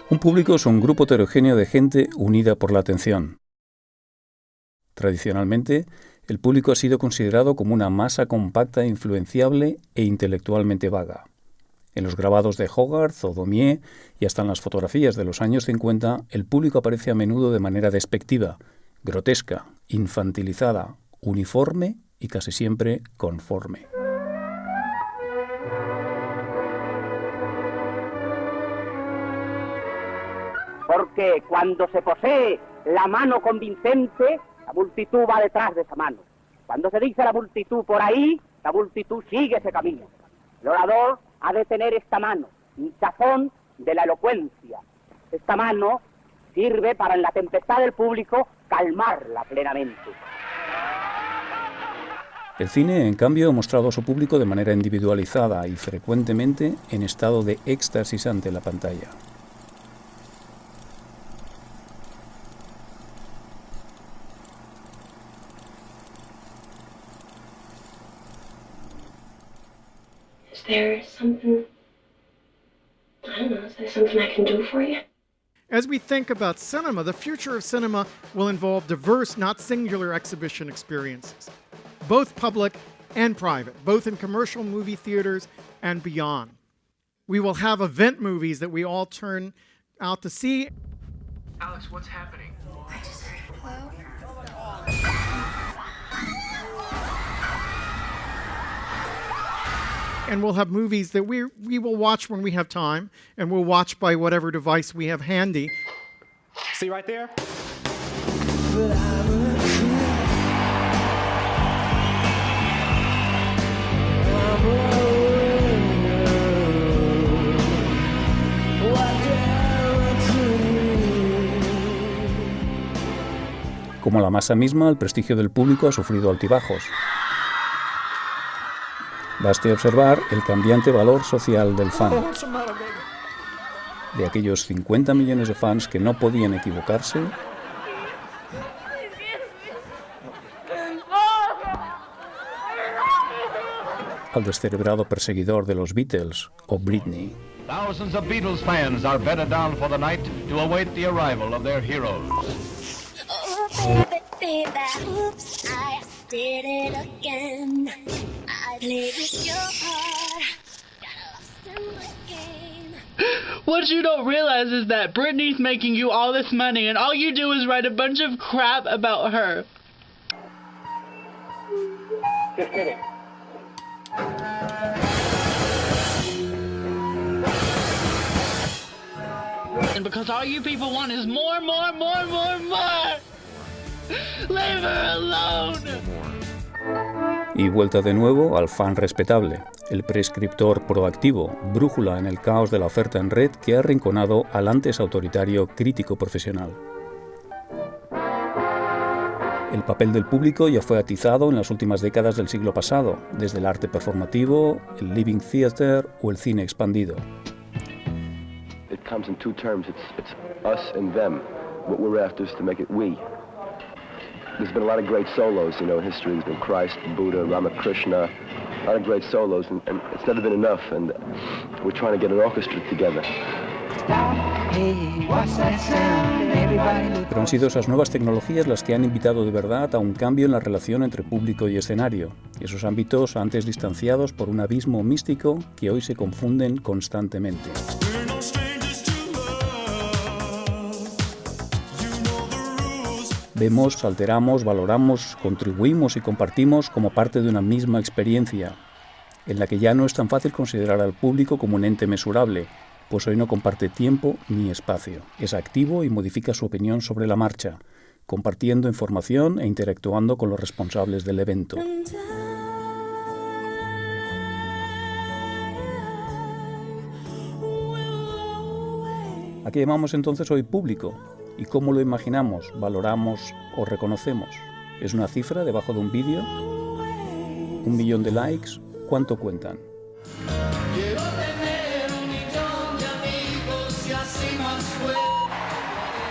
Un público es un grupo heterogéneo de gente unida por la atención. Tradicionalmente, el público ha sido considerado como una masa compacta, influenciable e intelectualmente vaga. En los grabados de Hogarth o Daumier y hasta en las fotografías de los años 50, el público aparece a menudo de manera despectiva, grotesca, infantilizada, uniforme y casi siempre conforme. Porque cuando se posee la mano convincente, la multitud va detrás de esa mano. Cuando se dice la multitud por ahí, la multitud sigue ese camino. El orador ha de tener esta mano, hinchazón de la elocuencia. Esta mano sirve para en la tempestad del público calmarla plenamente. El cine, en cambio, ha mostrado a su público de manera individualizada y frecuentemente en estado de éxtasis ante la pantalla. Is there something I can do for you? As we think about cinema, the future of cinema will involve diverse, not singular exhibition experiences, both public and private, both in commercial movie theaters and beyond. We will have event movies that we all turn out to see. Alex, what's happening? I just heard hello. And we'll have movies that we will watch when we have time, and we'll watch by whatever device we have handy. See right there? Como la masa misma, el prestigio del público ha sufrido altibajos. Baste observar el cambiante valor social del fan. De aquellos 50 millones de fans que no podían equivocarse, al descerebrado perseguidor de los Beatles o Britney. Thousands of Beatles fans are bedded down for the night to await the arrival of their heroes. Oh, baby, baby, oops, I did it again. I played with your heart, got lost in the game. What you don't realize is that Britney's making you all this money and all you do is write a bunch of crap about her. Just kidding. And because all you people want is more. Leave her alone. Y vuelta de nuevo al fan respetable, el prescriptor proactivo, brújula en el caos de la oferta en red que ha arrinconado al antes autoritario crítico profesional. El papel del público ya fue atizado en las últimas décadas del siglo pasado, desde el arte performativo, el living theater o el cine expandido. It comes in two terms. It's us and them. What we're after is to make it we. There's been a lot of great solos, in history. There's been Christ, Buddha, Ramakrishna, a lot of great solos, and it's never been enough, and we're trying to get an orchestra together. Pero han sido esas nuevas tecnologías las que han invitado de verdad a un cambio en la relación entre público y escenario, esos ámbitos antes distanciados por un abismo místico que hoy se confunden constantemente. Vemos, alteramos, valoramos, contribuimos y compartimos como parte de una misma experiencia, en la que ya no es tan fácil considerar al público como un ente mesurable, pues hoy no comparte tiempo ni espacio. Es activo y modifica su opinión sobre la marcha, compartiendo información e interactuando con los responsables del evento. ¿A qué llamamos entonces hoy público? ¿Y cómo lo imaginamos, valoramos o reconocemos? ¿Es una cifra debajo de un vídeo? ¿1 millón de likes? ¿Cuánto cuentan?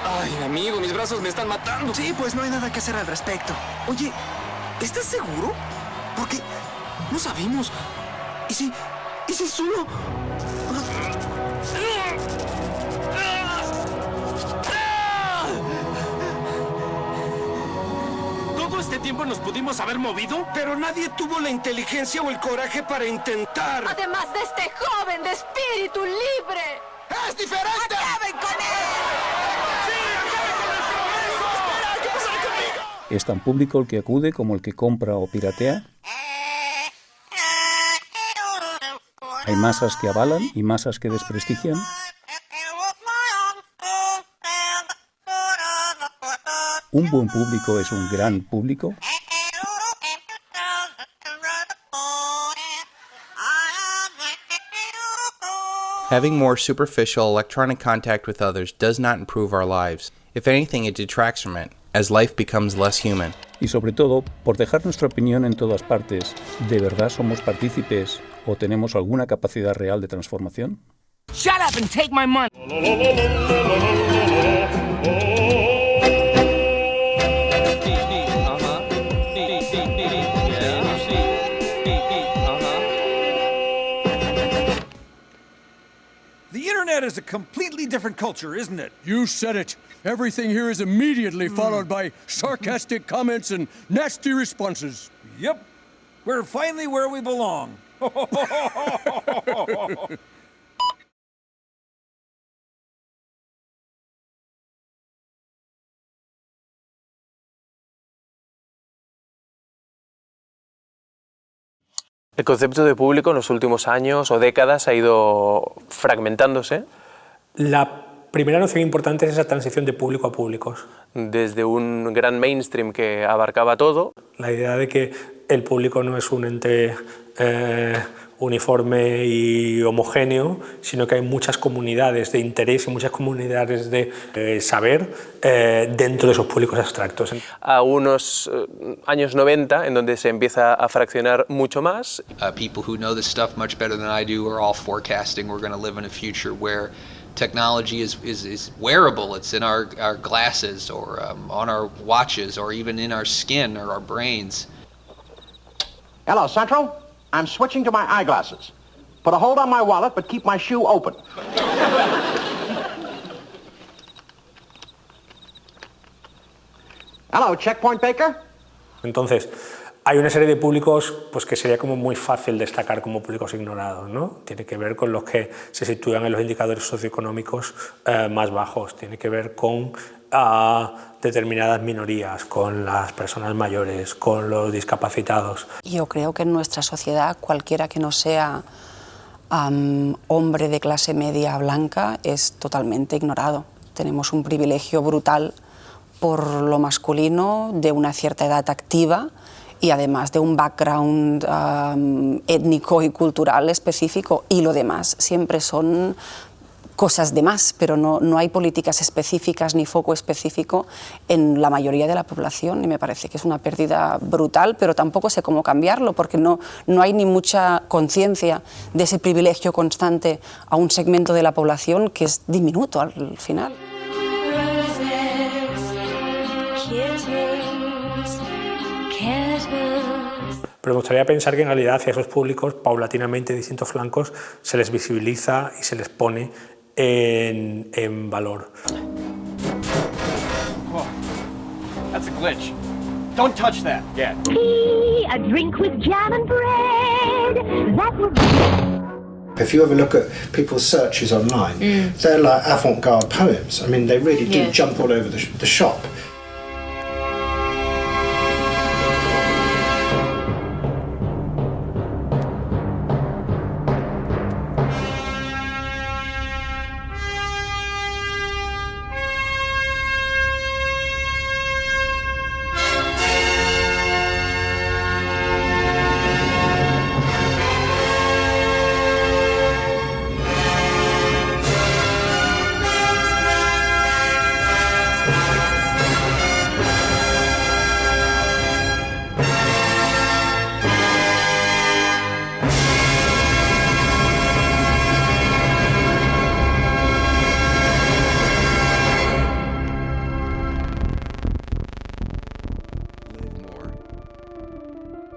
Ay, amigo, mis brazos me están matando. Sí, pues no hay nada que hacer al respecto. Oye, ¿estás seguro? Porque no sabemos. ¿Y si solo...? Todo este tiempo nos pudimos haber movido, pero nadie tuvo la inteligencia o el coraje para intentar. Además de este joven de espíritu libre. ¡Es diferente! ¡Acaben con él! ¡Sí, acaben con el progreso! ¡Espera, qué pasa conmigo! ¿Es tan público el que acude como el que compra o piratea? ¿Hay masas que avalan y masas que desprestigian? ¿Un buen público es un gran público? Having more superficial electronic contact with others does not improve our lives. If anything, it detracts from it, as life becomes less human. Y sobre todo, por dejar nuestra opinión en todas partes, ¿de verdad somos partícipes o tenemos alguna capacidad real de transformación? Shut up and take my money. The internet is a completely different culture, isn't it? You said it. Everything here is immediately followed by sarcastic comments and nasty responses. Yep. We're finally where we belong. El concepto de público en los últimos años o décadas ha ido fragmentándose. La primera noción importante es esa transición de público a públicos. Desde un gran mainstream que abarcaba todo. La idea de que el público no es un ente uniforme y homogéneo, sino que hay muchas comunidades de interés y muchas comunidades de saber dentro de esos públicos abstractos. A unos años 90, en donde se empieza a fraccionar mucho más. People who know this stuff much better than I do are all forecasting we're going to live in a future where technology is wearable. It's in our glasses or on our watches or even in our skin or our brains. Hello, Central. I'm switching to my eyeglasses. Put a hold on my wallet, but keep my shoe open. Hello, Checkpoint Baker. Entonces, hay una serie de públicos pues, que sería como muy fácil destacar como públicos ignorados, ¿no? Tiene que ver con los que se sitúan en los indicadores socioeconómicos más bajos. Tiene que ver con determinadas minorías, con las personas mayores, con los discapacitados. Yo creo que en nuestra sociedad cualquiera que no sea hombre de clase media blanca es totalmente ignorado. Tenemos un privilegio brutal por lo masculino, de una cierta edad activa y además de un background étnico y cultural específico, y lo demás siempre son cosas de más, pero no hay políticas específicas ni foco específico en la mayoría de la población, y me parece que es una pérdida brutal, pero tampoco sé cómo cambiarlo, porque no hay ni mucha conciencia de ese privilegio constante a un segmento de la población que es diminuto al final. Pero me gustaría pensar que en realidad hacia esos públicos, paulatinamente, distintos flancos, se les visibiliza y se les pone en valor. Whoa. That's a glitch. Don't touch that. Yeah. Tea, a drink with jam and bread. That would be... If you ever look at people's searches online, they're like avant-garde poems. I mean, they really do jump all over the shop.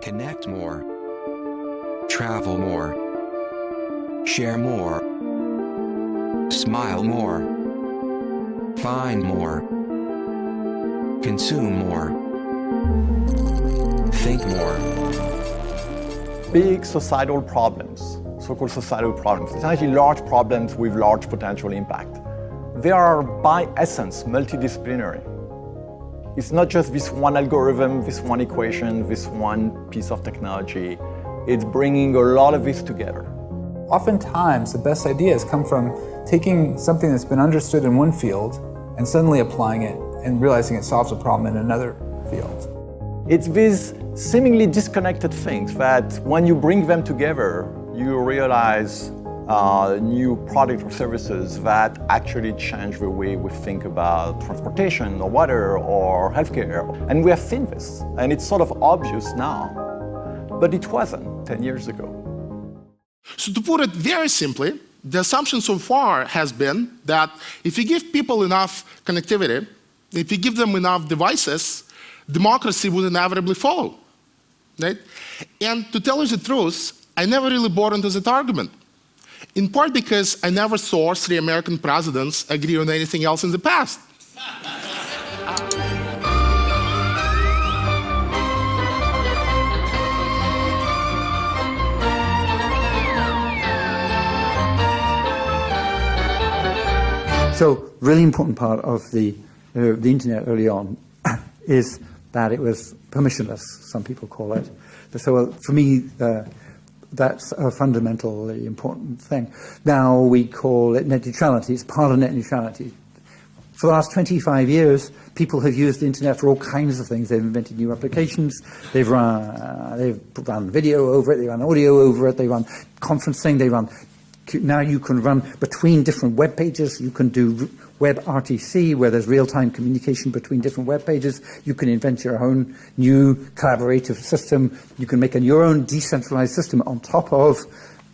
connect more, travel more, share more, smile more, find more, consume more, think more. Big societal problems, so-called societal problems, essentially large problems with large potential impact. They are by essence multidisciplinary. It's not just this one algorithm, this one equation, this one piece of technology. It's bringing a lot of this together. Oftentimes, the best ideas come from taking something that's been understood in one field and suddenly applying it and realizing it solves a problem in another field. It's these seemingly disconnected things that when you bring them together, you realize new products or services that actually change the way we think about transportation or water or healthcare. And we have seen this, and it's sort of obvious now, but it wasn't 10 years ago. So to put it very simply, the assumption so far has been that if you give people enough connectivity, if you give them enough devices, democracy would inevitably follow, right? And to tell you the truth, I never really bought into that argument. In part because I never saw 3 American presidents agree on anything else in the past. So, really important part of the internet early on is that it was permissionless, some people call it. So for me, that's a fundamentally important thing. Now we call it net neutrality. It's part of net neutrality. For the last 25 years, people have used the internet for all kinds of things. They've invented new applications. They've run video over it. They run audio over it. They run conferencing. Now you can run between different web pages. You can do web RTC, where there's real-time communication between different web pages. You can invent your own new collaborative system. You can make your own decentralized system on top of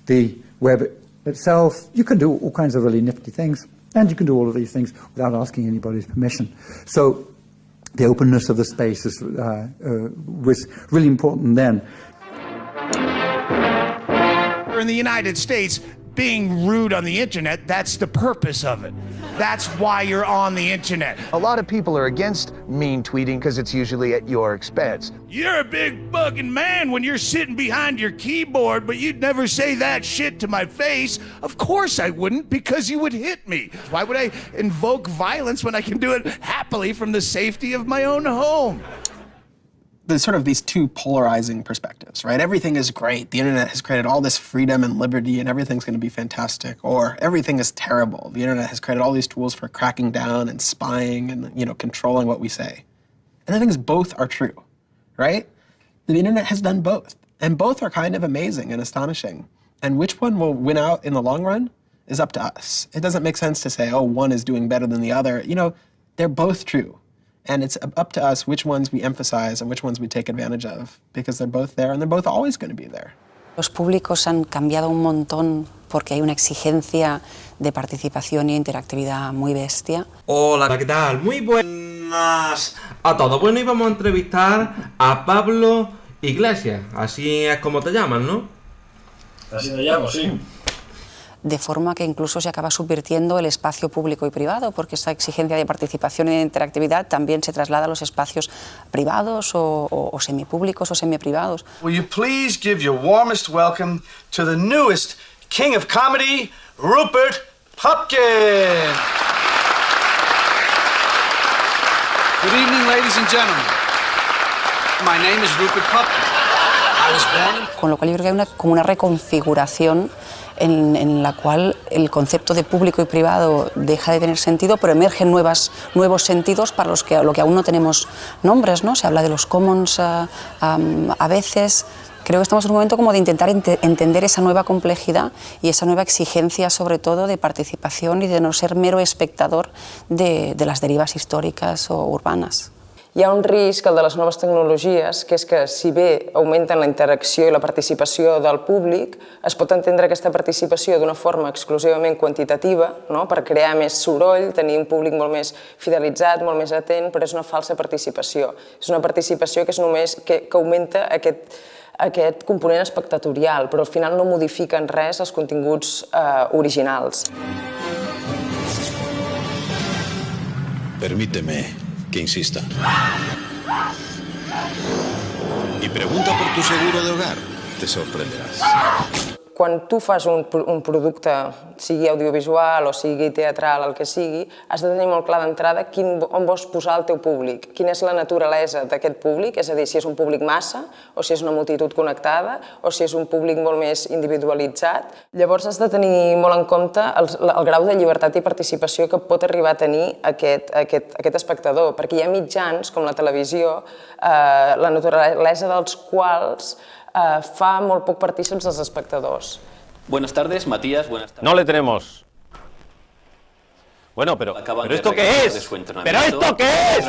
the web itself. You can do all kinds of really nifty things. And you can do all of these things without asking anybody's permission. So the openness of the space was really important then. In the United States, being rude on the internet, that's the purpose of it. That's why you're on the internet. A lot of people are against mean tweeting because it's usually at your expense. You're a big fucking man when you're sitting behind your keyboard, but you'd never say that shit to my face. Of course I wouldn't, because you would hit me. Why would I invoke violence when I can do it happily from the safety of my own home? There's sort of these two polarizing perspectives, right? Everything is great. The internet has created all this freedom and liberty and everything's going to be fantastic. Or everything is terrible. The internet has created all these tools for cracking down and spying and, controlling what we say. And the thing is, both are true, right? The internet has done both. And both are kind of amazing and astonishing. And which one will win out in the long run is up to us. It doesn't make sense to say, oh, one is doing better than the other. They're both true. And it's up to us which ones we emphasize and which ones we take advantage of, because they're both there and they're both always going to be there. Los públicos han cambiado un montón porque hay una exigencia de participación y interactividad muy bestia. Hola, ¿qué tal? Muy buenas a todos. Bueno, y vamos a entrevistar a Pablo Iglesias. Así es como te llaman, ¿no? Así me llamo, sí. De forma que incluso se acaba subvirtiendo el espacio público y privado, porque esa exigencia de participación y de interactividad también se traslada a los espacios privados o semipúblicos o semiprivados. Will you please give your warmest welcome to the newest king of comedy, Rupert Pupkin. Good evening, ladies and gentlemen. My name is Rupert Pupkin. I was born in... Con lo cual yo creo que hay como una reconfiguración en la cual el concepto de público y privado deja de tener sentido, pero emergen nuevos sentidos para lo que aún no tenemos nombres, ¿no? Se habla de los commons a veces. Creo que estamos en un momento como de intentar entender esa nueva complejidad y esa nueva exigencia, sobre todo, de participación y de no ser mero espectador de las derivas històriques o urbanes. Hi ha un risc, el de les noves tecnologies, que és que si bé augmenten la interacció i la participació del públic, es pot entendre aquesta participació d'una forma exclusivament quantitativa, no? Per crear més soroll, tenir un públic molt més fidelitzat, molt més atent, però és una falsa participació. És una participació que és només que augmenta aquest component espectatorial, però al final no modifiquen res els continguts originals. Permíteme que insista. Y pregunta por tu seguro de hogar. Te sorprenderás. Quan tu fas un producte, sigui audiovisual o sigui teatral, el que sigui, has de tenir molt clar d'entrada on vols posar el teu públic, quina és la naturalesa d'aquest públic, és a dir, si és un públic massa, o si és una multitud connectada, o si és un públic molt més individualitzat. Llavors has de tenir molt en compte el grau de llibertat i participació que pot arribar a tenir aquest espectador, perquè hi ha mitjans, com la televisió, la naturalesa dels quals fa molt poc partícips als espectadors. Buenas tardes, Matías. Buenas tardes. No le tenemos. Bueno, pero ¿esto qué es? ¿Pero esto qué es?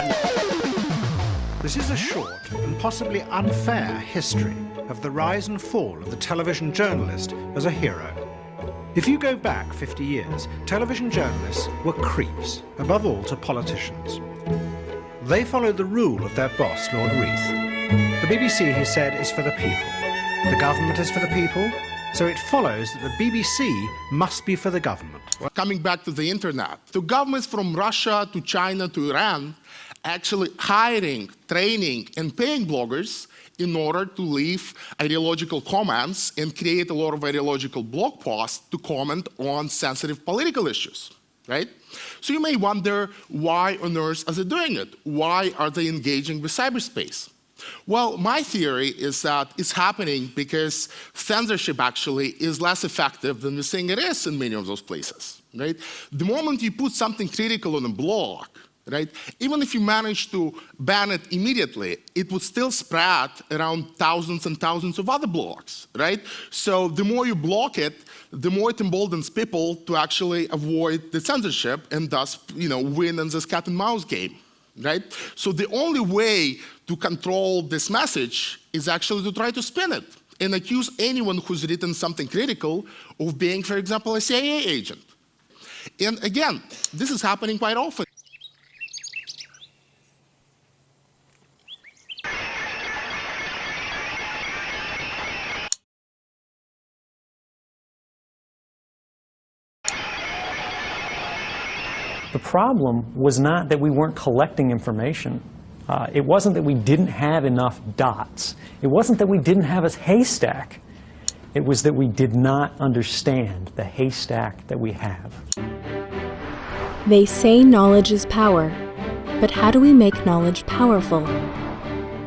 This is a short and possibly unfair history of the rise and fall of the television journalist as a hero. If you go back 50 years, television journalists were creeps, above all to politicians. They followed the rule of their boss, Lord Reith. The BBC, he said, is for the people. The government is for the people, so it follows that the BBC must be for the government. Coming back to the internet, the governments from Russia to China to Iran actually hiring, training, and paying bloggers in order to leave ideological comments and create a lot of ideological blog posts to comment on sensitive political issues, right? So you may wonder, why on earth are they doing it? Why are they engaging with cyberspace? Well, my theory is that it's happening because censorship actually is less effective than we think it is in many of those places, right? The moment you put something critical on a blog, right, even if you manage to ban it immediately, it would still spread around thousands and thousands of other blogs, right? So the more you block it, the more it emboldens people to actually avoid the censorship and thus, win in this cat and mouse game. Right? So the only way to control this message is actually to try to spin it and accuse anyone who's written something critical of being, for example, a CIA agent. And again, this is happening quite often. The problem was not that we weren't collecting information. It wasn't that we didn't have enough dots. It wasn't that we didn't have a haystack. It was that we did not understand the haystack that we have. They say knowledge is power, but how do we make knowledge powerful?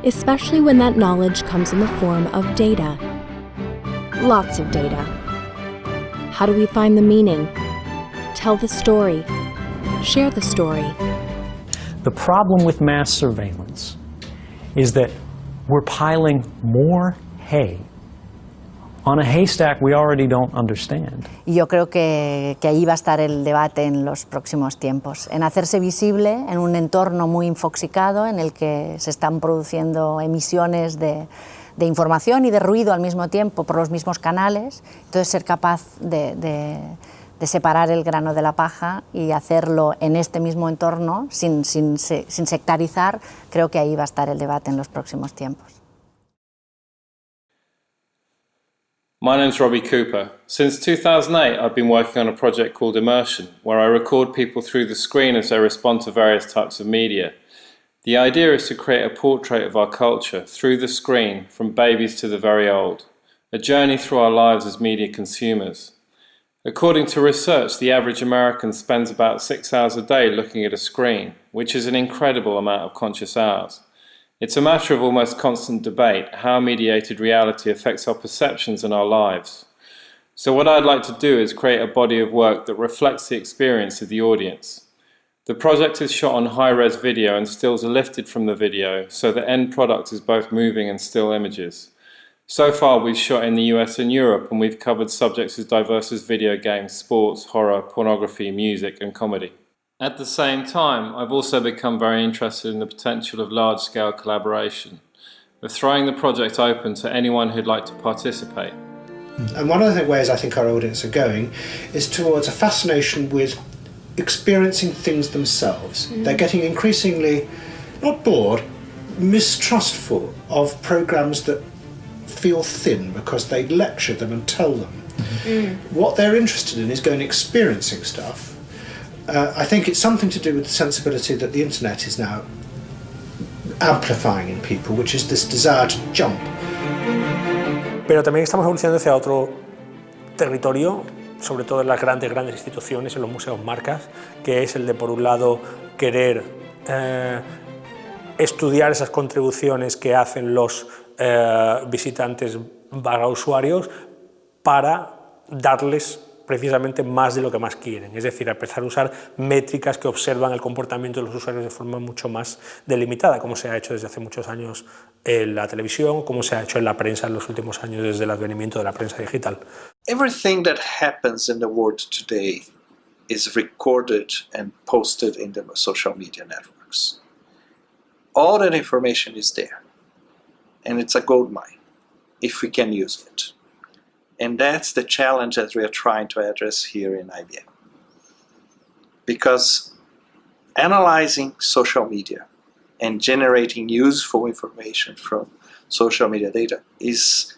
Especially when that knowledge comes in the form of data. Lots of data. How do we find the meaning? Tell the story. Share the story. The problem with mass surveillance is that we're piling more hay on a haystack we already don't understand. Yo creo que ahí va a estar el debate en los próximos tiempos, en hacerse visible en un entorno muy infoxicado en el que se están produciendo emisiones de información y de ruido al mismo tiempo por los mismos canales, entonces ser capaz de separar el grano de la paja y hacerlo en este mismo entorno sin sectarizar, creo que ahí va a estar el debate en los próximos tiempos. My name's Robbie Cooper. Since 2008, I've been working on a project called Immersion, where I record people through the screen as they respond to various types of media. The idea is to create a portrait of our culture through the screen, from babies to the very old, a journey through our lives as media consumers. According to research, the average American spends about 6 hours a day looking at a screen, which is an incredible amount of conscious hours. It's a matter of almost constant debate how mediated reality affects our perceptions and our lives. So what I'd like to do is create a body of work that reflects the experience of the audience. The project is shot on high-res video and stills are lifted from the video, so the end product is both moving and still images. So far we've shot in the US and Europe, and we've covered subjects as diverse as video games, sports, horror, pornography, music and comedy. At the same time, I've also become very interested in the potential of large-scale collaboration, of throwing the project open to anyone who'd like to participate. And one of the ways I think our audience are going is towards a fascination with experiencing things themselves. They're getting increasingly, not bored, mistrustful of programs that feel thin because they lecture them and tell them. What they're interested in is going and experiencing stuff. I think it's something to do with the sensibility that the internet is now amplifying in people, which is this desire to jump. Pero también estamos evolucionando hacia otro territorio, sobre todo en las grandes instituciones, en los museos marcas, que es el de, por un lado, querer estudiar esas contribuciones que hacen los visitantes usuarios para darles precisamente más de lo que más quieren, es decir, empezar a usar métricas que observan el comportamiento de los usuarios de forma mucho más delimitada, como se ha hecho desde hace muchos años en la televisión, como se ha hecho en la prensa en los últimos años desde el advenimiento de la prensa digital. Everything that happens in the world today is recorded and posted in the social media networks. All that information is there, and it's a goldmine if we can use it. And that's the challenge that we are trying to address here in IBM. Because analyzing social media and generating useful information from social media data is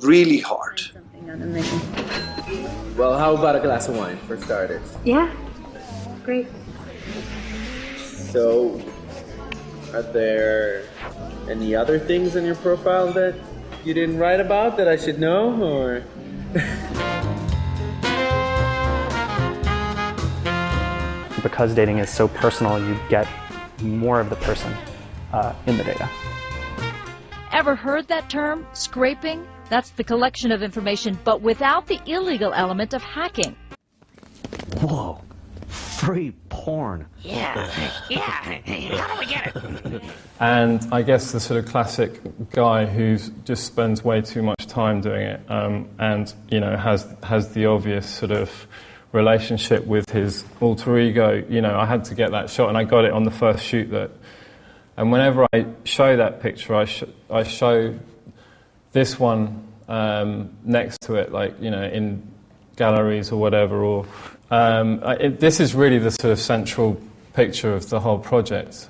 really hard. Well, how about a glass of wine for starters? Yeah, great. So, are there any other things in your profile that you didn't write about that I should know, or? Because dating is so personal, you get more of the person in the data. Ever heard that term, scraping? That's the collection of information, but without the illegal element of hacking. Whoa, free porn. Yeah. How do we get it? And I guess the sort of classic guy who just spends way too much time doing it, and you know has the obvious sort of relationship with his alter ego. You know, I had to get that shot, and I got it on the first shoot. And whenever I show that picture, I show this one next to it, like, you know, in galleries or whatever. Or this is really the sort of central picture of the whole project,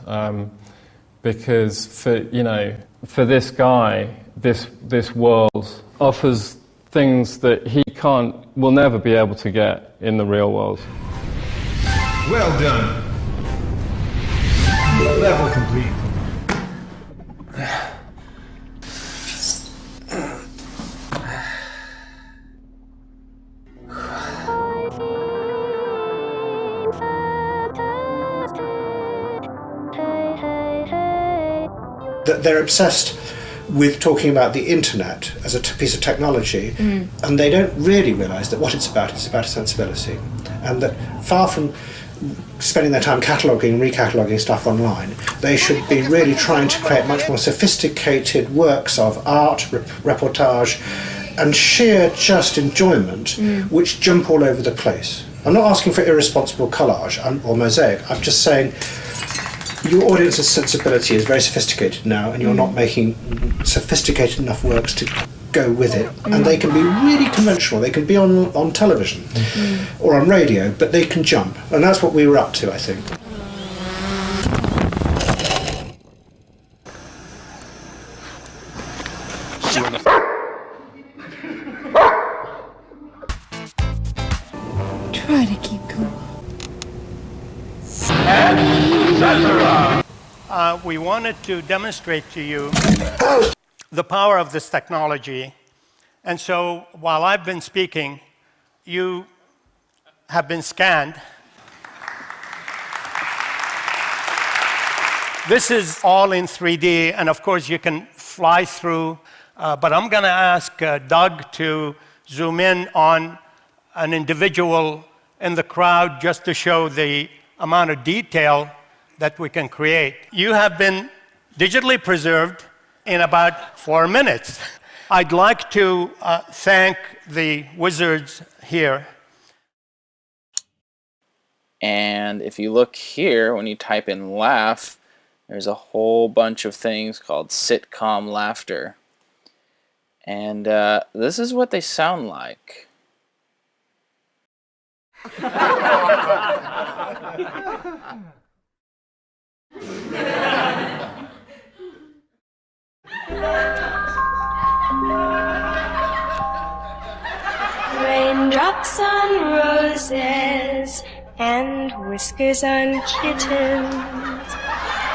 because for this guy, this world offers things that he will never be able to get in the real world. Well done. Level complete. They're obsessed with talking about the internet as a piece of technology, and they don't really realise that what it's about a sensibility, and that far from spending their time cataloguing and recataloguing stuff online, they should be really trying to create much more sophisticated works of art, reportage, and sheer just enjoyment, which jump all over the place. I'm not asking for irresponsible collage or mosaic. I'm just saying your audience's sensibility is very sophisticated now, and you're not making sophisticated enough works to go with it. And they can be really conventional. They can be on television or on radio, but they can jump. And that's what we were up to, I think. Try to keep cool. We wanted to demonstrate to you the power of this technology. And so while I've been speaking, you have been scanned. This is all in 3D, and of course you can fly through, but I'm going to ask Doug to zoom in on an individual in the crowd just to show the amount of detail that we can create. You have been digitally preserved in about 4 minutes. I'd like to thank the wizards here. And if you look here, when you type in laugh, there's a whole bunch of things called sitcom laughter. And this is what they sound like. Raindrops on roses and whiskers on kittens,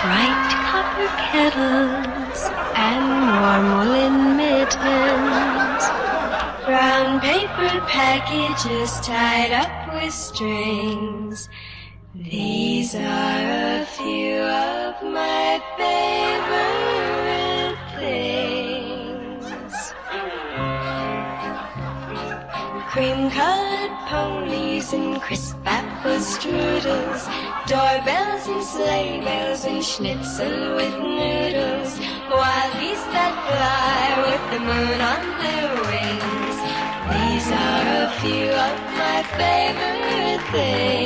bright copper kettles and warm woolen mittens, brown paper packages tied up with strings. These are a few of my favorite things. Cream-colored ponies and crisp apple strudels, doorbells and sleigh bells and schnitzel with noodles, wild geese that fly with the moon on their wings. These are a few of my favorite things.